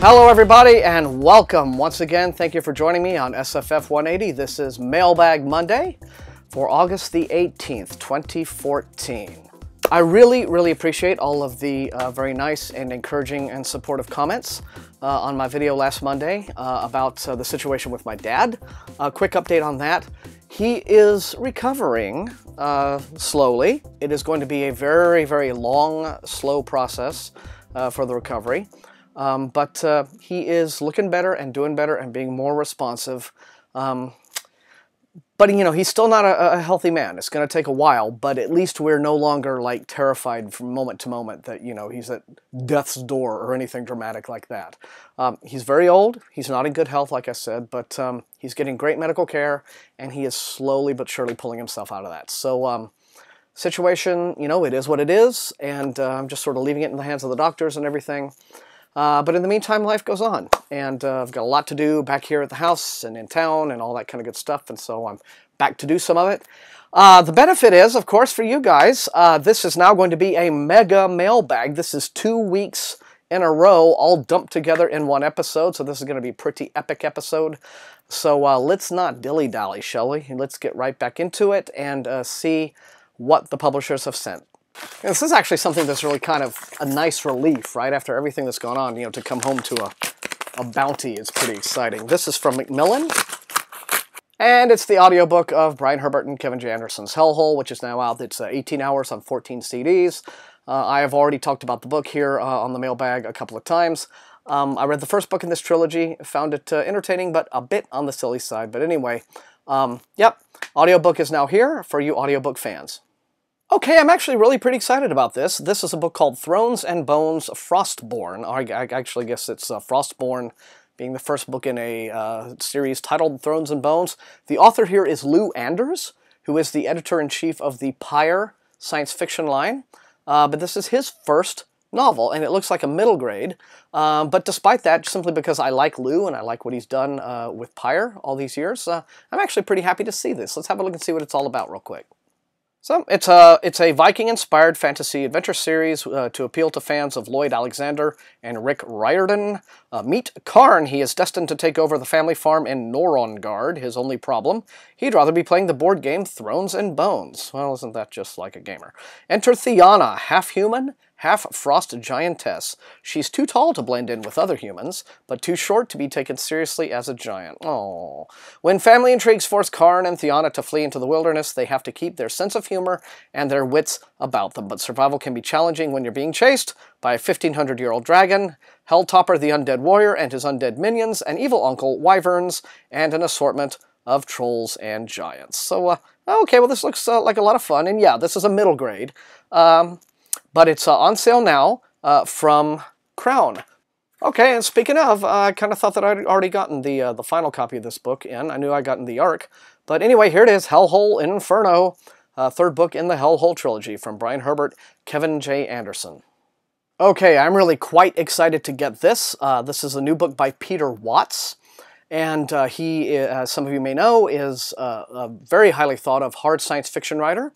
Hello everybody and welcome once again. Thank you for joining me on SFF180. This is Mailbag Monday for August the 18th, 2014. I really appreciate all of the very nice and encouraging and supportive comments on my video last Monday about the situation with my dad. A quick update on that. He is recovering slowly. It is going to be a very long, slow process for the recovery. But he is looking better and doing better and being more responsive. But, you know, he's still not a healthy man. It's going to take a while, but at least we're no longer, like, terrified from moment to moment that, you know, he's at death's door or anything dramatic like that. He's very old. He's not in good health, like I said, but he's getting great medical care, and he is slowly but surely pulling himself out of that. So, situation, you know, it is what it is, and I'm just sort of leaving it in the hands of the doctors and everything. But in the meantime, life goes on, and I've got a lot to do back here at the house and in town and all that kind of good stuff, and so I'm back to do some of it. The benefit is, of course, for you guys, this is now going to be a mega mailbag. This is 2 weeks in a row, all dumped together in one episode, so this is going to be a pretty epic episode. So let's not dilly-dally, shall we? Let's get right back into it and see what the publishers have sent. And this is actually something that's really kind of a nice relief, right? After everything that's gone on, you know, to come home to a bounty is pretty exciting. This is from Macmillan, and it's the audiobook of Brian Herbert and Kevin J. Anderson's Hellhole, which is now out. It's 18 hours on 14 CDs. I have already talked about the book here on the mailbag a couple of times. I read the first book in this trilogy, found it entertaining, but a bit on the silly side. But anyway, yep, audiobook is now here for you audiobook fans. Okay, I'm actually really pretty excited about this. This is a book called Thrones and Bones, Frostborn. I actually guess it's Frostborn being the first book in a series titled Thrones and Bones. The author here is Lou Anders, who is the editor-in-chief of the Pyre science fiction line. But this is his first novel, and it looks like a middle grade. But despite that, simply because I like Lou and I like what he's done with Pyre all these years, I'm actually pretty happy to see this. Let's have a look and see what it's all about real quick. So, it's a Viking-inspired fantasy adventure series to appeal to fans of Lloyd Alexander and Rick Riordan. Meet Karn. He is destined to take over the family farm in Norongard. His only problem? He'd rather be playing the board game Thrones and Bones. Well, isn't that just like a gamer? Enter Theana, half-human, half-frost giantess. She's too tall to blend in with other humans, but too short to be taken seriously as a giant. Oh. When family intrigues force Karn and Theana to flee into the wilderness, they have to keep their sense of humor and their wits about them. But survival can be challenging when you're being chased by a 1,500-year-old dragon, Helltopper the Undead Warrior and his undead minions, an evil uncle, wyverns, and an assortment of trolls and giants. So, okay, well, this looks like a lot of fun. And yeah, this is a middle grade. But it's on sale now from Crown. Okay, and speaking of, I kind of thought that I'd already gotten the final copy of this book in. I knew I'd gotten the Ark. But anyway, here it is, Hellhole Inferno, third book in the Hellhole trilogy from Brian Herbert, Kevin J. Anderson. Okay, I'm really quite excited to get this. This is a new book by Peter Watts. And he, as some of you may know, is a very highly thought of hard science fiction writer.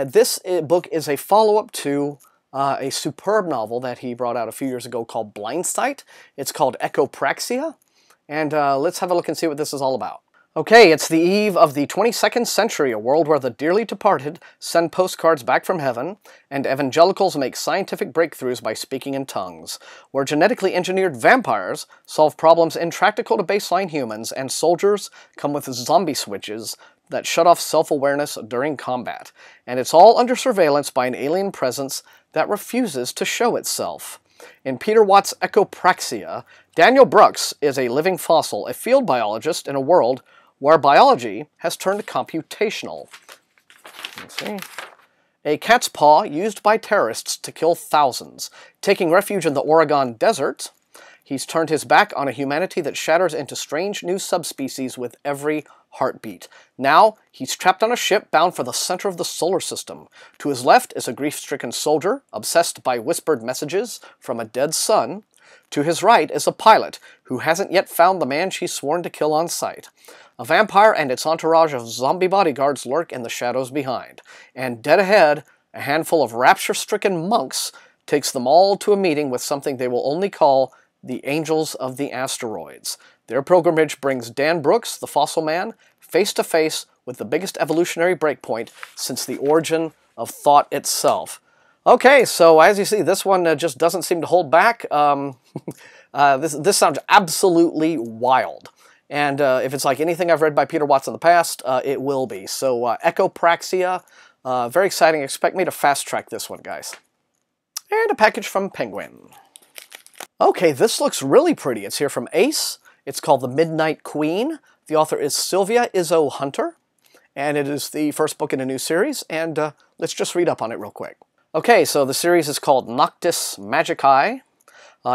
This book is a follow-up to a superb novel that he brought out a few years ago called Blindsight. It's called Echopraxia, and let's have a look and see what this is all about. Okay, it's the eve of the 22nd century, a world where the dearly departed send postcards back from heaven, and evangelicals make scientific breakthroughs by speaking in tongues, where genetically engineered vampires solve problems intractable to baseline humans, and soldiers come with zombie switches that shut off self-awareness during combat. And it's all under surveillance by an alien presence that refuses to show itself. In Peter Watts' Echopraxia, Daniel Brooks is a living fossil, a field biologist in a world where biology has turned computational. Let's see. A cat's paw used by terrorists to kill thousands. Taking refuge in the Oregon desert, he's turned his back on a humanity that shatters into strange new subspecies with every heartbeat. Now, he's trapped on a ship bound for the center of the solar system. To his left is a grief-stricken soldier, obsessed by whispered messages from a dead sun. To his right is a pilot, who hasn't yet found the man she's sworn to kill on sight. A vampire and its entourage of zombie bodyguards lurk in the shadows behind. And dead ahead, a handful of rapture-stricken monks takes them all to a meeting with something they will only call The Angels of the Asteroids. Their pilgrimage brings Dan Brooks, the fossil man, face to face with the biggest evolutionary breakpoint since the origin of thought itself. Okay, so as you see, this one just doesn't seem to hold back. This sounds absolutely wild. And if it's like anything I've read by Peter Watts in the past, it will be. So Echopraxia, very exciting. Expect me to fast track this one, guys. And a package from Penguin. Okay, this looks really pretty. It's here from Ace. It's called The Midnight Queen. The author is Sylvia Izzo Hunter. And it is the first book in a new series. And let's just read up on it real quick. Okay, so the series is called Noctis Magicae.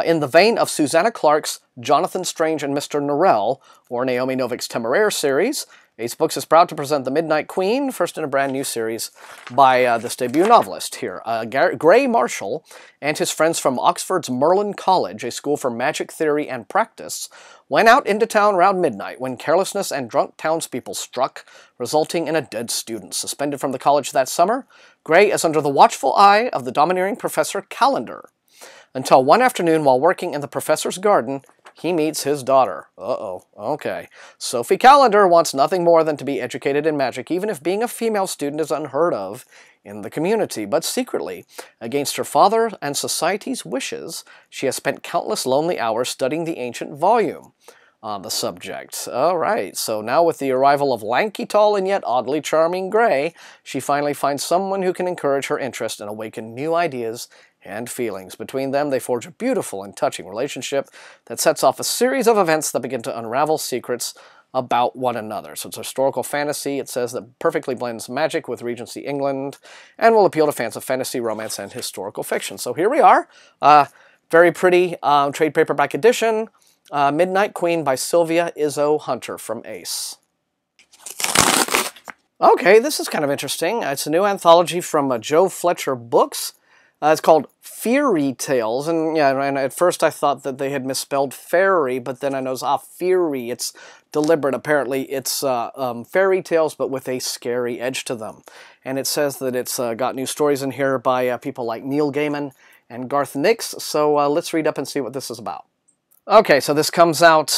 In the vein of Susanna Clark's Jonathan Strange and Mr. Norrell, or Naomi Novik's Temeraire series, Ace Books is proud to present The Midnight Queen, first in a brand new series by this debut novelist here. Gray Marshall and his friends from Oxford's Merlin College, a school for magic theory and practice, went out into town around midnight when carelessness and drunk townspeople struck, resulting in a dead student. Suspended from the college that summer, Gray is under the watchful eye of the domineering Professor Calendar, until one afternoon while working in the professor's garden, he meets his daughter. Uh-oh, okay. Sophie Calendar wants nothing more than to be educated in magic, even if being a female student is unheard of in the community. But secretly, against her father and society's wishes, she has spent countless lonely hours studying the ancient volume on the subject. All right, so now with the arrival of lanky, tall, and yet oddly charming Gray, she finally finds someone who can encourage her interest and awaken new ideas and feelings. Between them, they forge a beautiful and touching relationship that sets off a series of events that begin to unravel secrets about one another. So it's historical fantasy, it says, that perfectly blends magic with Regency England and will appeal to fans of fantasy, romance, and historical fiction. So here we are. Very pretty trade paperback edition. Midnight Queen by Sylvia Izzo Hunter from Ace. Okay, this is kind of interesting. It's a new anthology from Joe Fletcher Books. It's called Fairy Tales, and yeah, and at first I thought that they had misspelled fairy, but then I noticed, Fury, it's deliberate. Apparently it's fairy tales, but with a scary edge to them. And it says that it's got new stories in here by people like Neil Gaiman and Garth Nix, so let's read up and see what this is about. Okay, so this comes out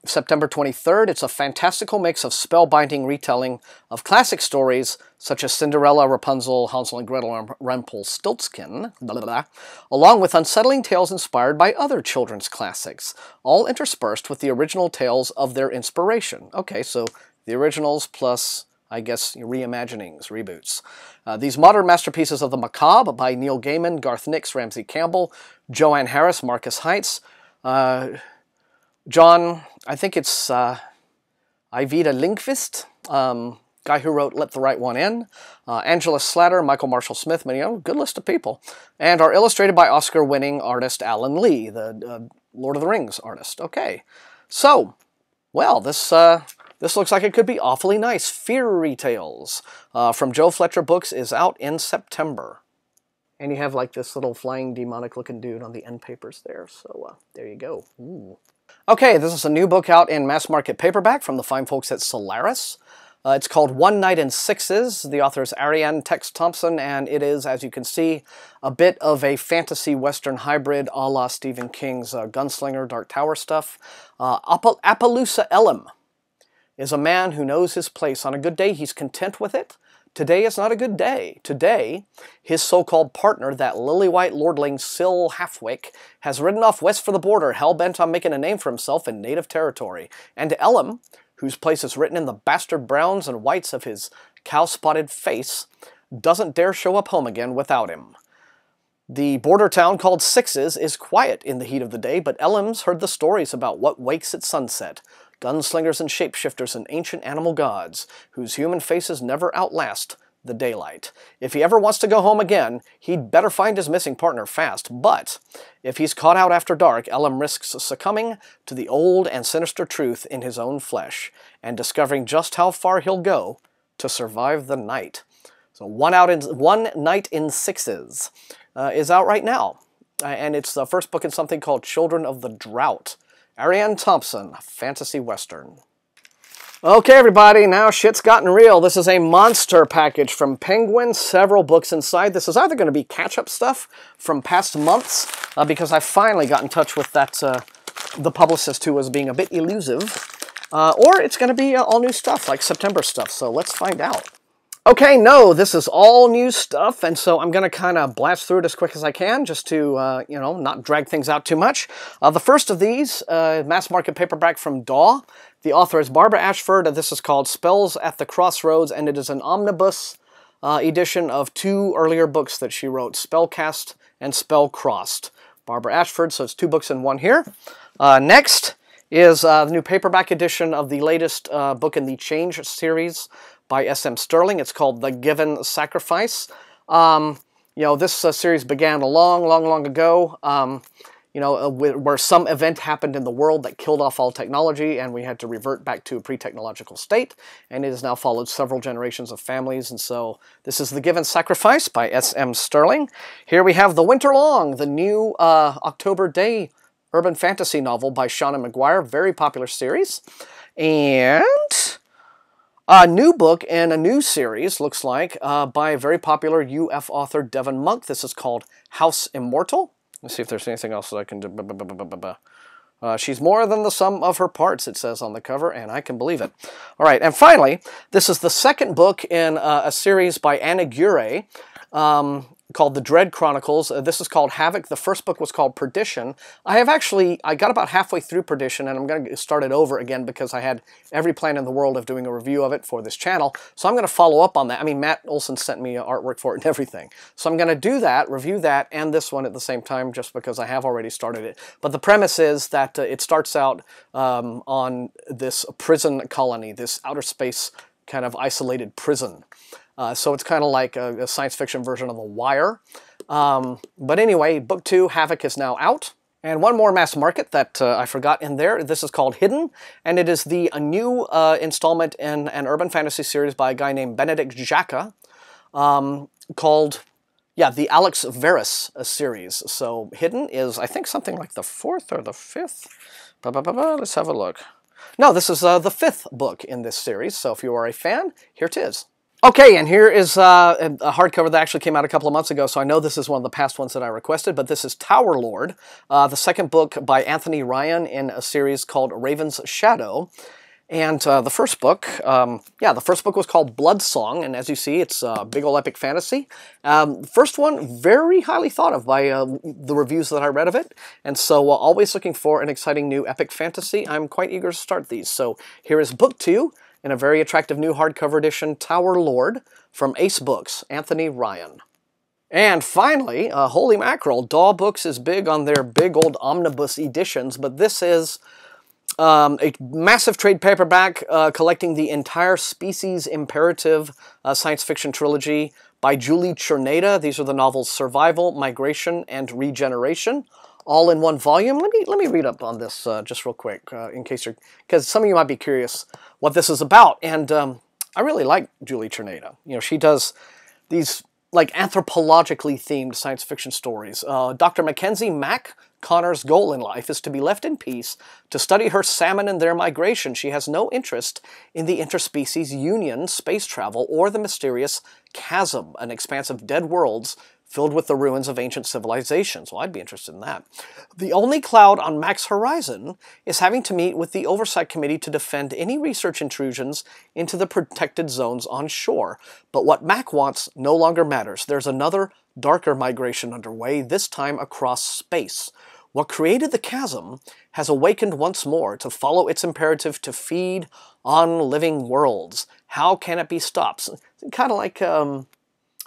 September 23rd. It's a fantastical mix of spellbinding retelling of classic stories such as Cinderella, Rapunzel, Hansel and Gretel, and Rumpelstiltskin, blah, blah, blah, along with unsettling tales inspired by other children's classics, all interspersed with the original tales of their inspiration. Okay, so the originals plus, I guess, reimaginings, reboots. These modern masterpieces of the macabre by Neil Gaiman, Garth Nix, Ramsey Campbell, Joanne Harris, Marcus Heitz, John, I think it's Ivida Lindqvist, guy who wrote Let the Right One In, Angela Slatter, Michael Marshall Smith, many, good list of people, and are illustrated by Oscar-winning artist Alan Lee, the Lord of the Rings artist. Okay, so, well, this looks like it could be awfully nice. Fairy Tales from Joe Fletcher Books is out in September. And you have like this little flying demonic looking dude on the end papers there. So there you go. Ooh. Okay, this is a new book out in mass market paperback from the fine folks at Solaris. It's called One Night in Sixes. The author is Ariane Tex Thompson, and it is, as you can see, a bit of a fantasy western hybrid a la Stephen King's Gunslinger, Dark Tower stuff. Appaloosa Elam is a man who knows his place. On a good day, he's content with it. Today is not a good day. Today, his so-called partner, that lily-white lordling Syl Halfwick, has ridden off west for the border, hell-bent on making a name for himself in native territory. And Elam, whose place is written in the bastard browns and whites of his cow-spotted face, doesn't dare show up home again without him. The border town called Sixes is quiet in the heat of the day, but Elam's heard the stories about what wakes at sunset. Gunslingers and shapeshifters and ancient animal gods, whose human faces never outlast the daylight. If he ever wants to go home again, he'd better find his missing partner fast, but if he's caught out after dark, Elam risks succumbing to the old and sinister truth in his own flesh, and discovering just how far he'll go to survive the night. So One Night in Sixes is out right now, and it's the first book in something called Children of the Drought. Ariane Thompson, fantasy western. Okay, everybody, now shit's gotten real. This is a monster package from Penguin, several books inside. This is either going to be catch-up stuff from past months, because I finally got in touch with that the publicist who was being a bit elusive, or it's going to be all new stuff, like September stuff, so let's find out. Okay, no, this is all new stuff, and so I'm going to kind of blast through it as quick as I can, just to, you know, not drag things out too much. The first of these, mass market paperback from DAW. The author is Barbara Ashford, and this is called Spells at the Crossroads, and it is an omnibus edition of two earlier books that she wrote, Spellcast and Spellcrossed. Barbara Ashford, so it's two books in one here. Next is the new paperback edition of the latest book in the Change series by S.M. Sterling. It's called The Given Sacrifice. You know, this series began a long ago, you know, where some event happened in the world that killed off all technology, and we had to revert back to a pre-technological state, and it has now followed several generations of families, and so this is The Given Sacrifice by S.M. Sterling. Here we have The Winter Long, the new October Day urban fantasy novel by Shauna McGuire, very popular series, and a new book in a new series, looks like, by a very popular UF author, Devin Monk. This is called House Immortal. Let's see if there's anything else that I can do. She's more than the sum of her parts, it says on the cover, and I can believe it. All right, and finally, this is the second book in a series by Anna Gure, called The Dread Chronicles. This is called Havoc. The first book was called Perdition. I got about halfway through Perdition, and I'm going to start it over again because I had every plan in the world of doing a review of it for this channel. So I'm going to follow up on that. I mean, Matt Olson sent me artwork for it and everything. So I'm going to do that, review that, and this one at the same time, just because I have already started it. But the premise is that it starts out on this prison colony, this outer space kind of isolated prison. So it's kind of like a science fiction version of The Wire. But anyway, book 2, Havoc, is now out. And one more mass market that I forgot in there. This is called Hidden, and it is the new installment in an urban fantasy series by a guy named Benedict Jacka, called, yeah, the Alex Verus series. So Hidden is, I think, something like the 4th or the 5th. Let's have a look. No, this is the 5th book in this series, so if you are a fan, here it is. Okay, and here is a hardcover that actually came out a couple of months ago, so I know this is one of the past ones that I requested, but this is Tower Lord, the second book by Anthony Ryan in a series called Raven's Shadow. And the first book, the first book was called Blood Song, and as you see, it's a big ol' epic fantasy. First one, very highly thought of by the reviews that I read of it, and so always looking for an exciting new epic fantasy. I'm quite eager to start these. So here is book 2, in a very attractive new hardcover edition, Tower Lord, from Ace Books, Anthony Ryan. And finally, holy mackerel, DAW Books is big on their big old omnibus editions, but this is a massive trade paperback collecting the entire Species Imperative science fiction trilogy by Julie Cherneda. These are the novels Survival, Migration, and Regeneration, all in one volume. Let me read up on this just real quick, in case because some of you might be curious what this is about. And I really like Julie Cherneda. You know, she does these like anthropologically themed science fiction stories. Dr. Mackenzie Mack Connor's goal in life is to be left in peace to study her salmon and their migration. She has no interest in the interspecies union, space travel, or the mysterious chasm, an expanse of dead worlds filled with the ruins of ancient civilizations. Well, I'd be interested in that. The only cloud on Mac's horizon is having to meet with the Oversight Committee to defend any research intrusions into the protected zones on shore. But what Mac wants no longer matters. There's another, darker migration underway, this time across space. What created the chasm has awakened once more to follow its imperative to feed on living worlds. How can it be stopped? Kind of like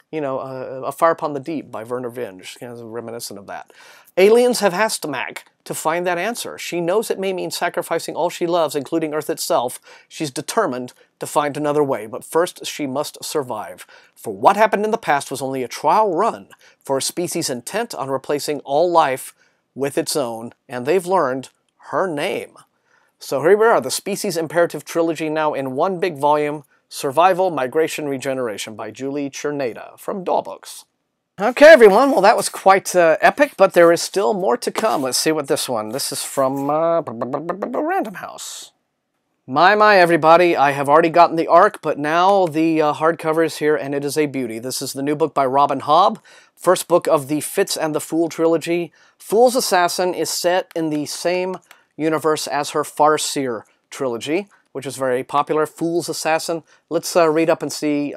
you know, A Fire Upon the Deep by Werner Vinge, kind of reminiscent of that. Aliens have asked Mac to find that answer. She knows it may mean sacrificing all she loves, including Earth itself. She's determined to find another way, but first she must survive. For what happened in the past was only a trial run for a species intent on replacing all life with its own, and they've learned her name. So here we are, the Species Imperative Trilogy now in one big volume, Survival, Migration, Regeneration by Julie Cherneda from DAW Books. Okay, everyone, well, that was quite epic, but there is still more to come. Let's see what this one, this is from Random House. My, everybody, I have already gotten the ARC, but now the hardcover is here, and it is a beauty. This is the new book by Robin Hobb, first book of the Fitz and the Fool trilogy. Fool's Assassin is set in the same universe as her Farseer trilogy, which is very popular. Fool's Assassin. Let's read up and see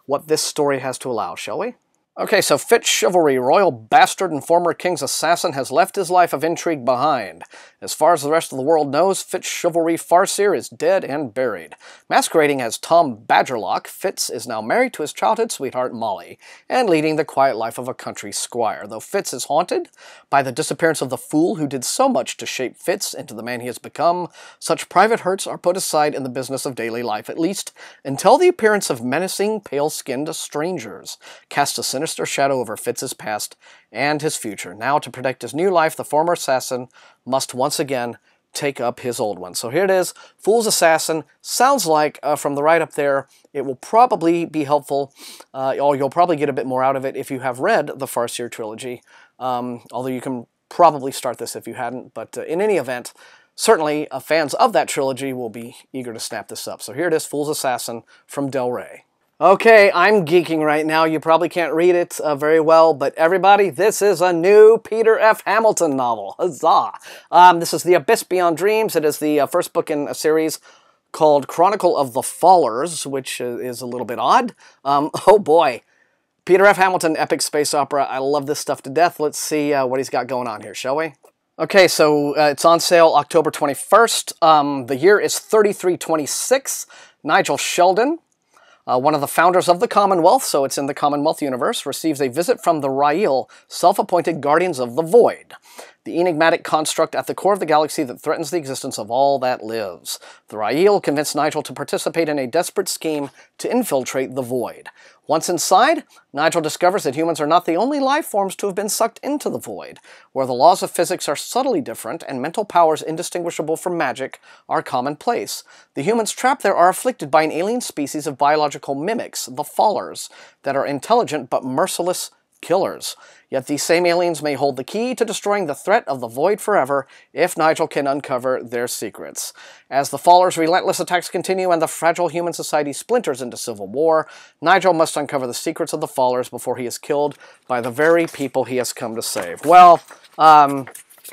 what this story has to allow, shall we? Okay, so Fitz Chivalry, royal bastard and former king's assassin, has left his life of intrigue behind. As far as the rest of the world knows, Fitz Chivalry Farseer is dead and buried. Masquerading as Tom Badgerlock, Fitz is now married to his childhood sweetheart Molly, and leading the quiet life of a country squire, though Fitz is haunted by the disappearance of the fool who did so much to shape Fitz into the man he has become. Such private hurts are put aside in the business of daily life, at least until the appearance of menacing, pale-skinned strangers cast a sinister shadow over Fitz's past and his future. Now, to protect his new life, the former assassin must once again take up his old one. So here it is, Fool's Assassin. Sounds like, from the write-up there, it will probably be helpful, or you'll probably get a bit more out of it if you have read the Farseer trilogy, although you can probably start this if you hadn't. But in any event, certainly fans of that trilogy will be eager to snap this up. So here it is, Fool's Assassin from Del Rey. Okay, I'm geeking right now. You probably can't read it very well, but everybody, this is a new Peter F. Hamilton novel. Huzzah! This is The Abyss Beyond Dreams. It is the first book in a series called Chronicle of the Fallers, which is a little bit odd. Oh boy. Peter F. Hamilton, epic space opera. I love this stuff to death. Let's see what he's got going on here, shall we? Okay, so it's on sale October 21st. The year is 3326. Nigel Sheldon, one of the founders of the Commonwealth, so it's in the Commonwealth universe, receives a visit from the Rael, self-appointed guardians of the void, the enigmatic construct at the core of the galaxy that threatens the existence of all that lives. The Rael convince Nigel to participate in a desperate scheme to infiltrate the void. Once inside, Nigel discovers that humans are not the only life forms to have been sucked into the void, where the laws of physics are subtly different and mental powers indistinguishable from magic are commonplace. The humans trapped there are afflicted by an alien species of biological mimics, the Fallers, that are intelligent but merciless killers. Yet these same aliens may hold the key to destroying the threat of the void forever if Nigel can uncover their secrets. As the Fallers' relentless attacks continue and the fragile human society splinters into civil war, Nigel must uncover the secrets of the Fallers before he is killed by the very people he has come to save. Well,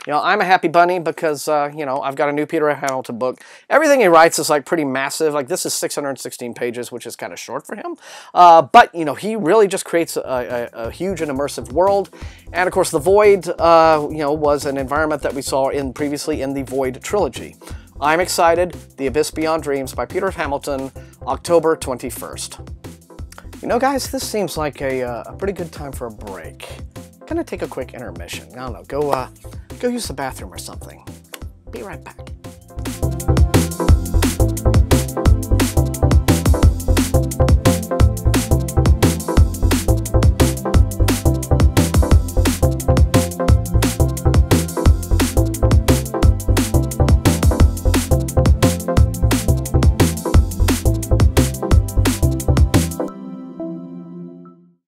you know, I'm a happy bunny because, you know, I've got a new Peter F. Hamilton book. Everything he writes is, like, pretty massive. Like, this is 616 pages, which is kind of short for him. But, you know, he really just creates a huge and immersive world. And, of course, the Void, you know, was an environment that we saw previously in the Void trilogy. I'm excited. The Abyss Beyond Dreams by Peter F. Hamilton, October 21st. You know, guys, this seems like a pretty good time for a break. Gonna take a quick intermission. I don't know, go use the bathroom or something. Be right back.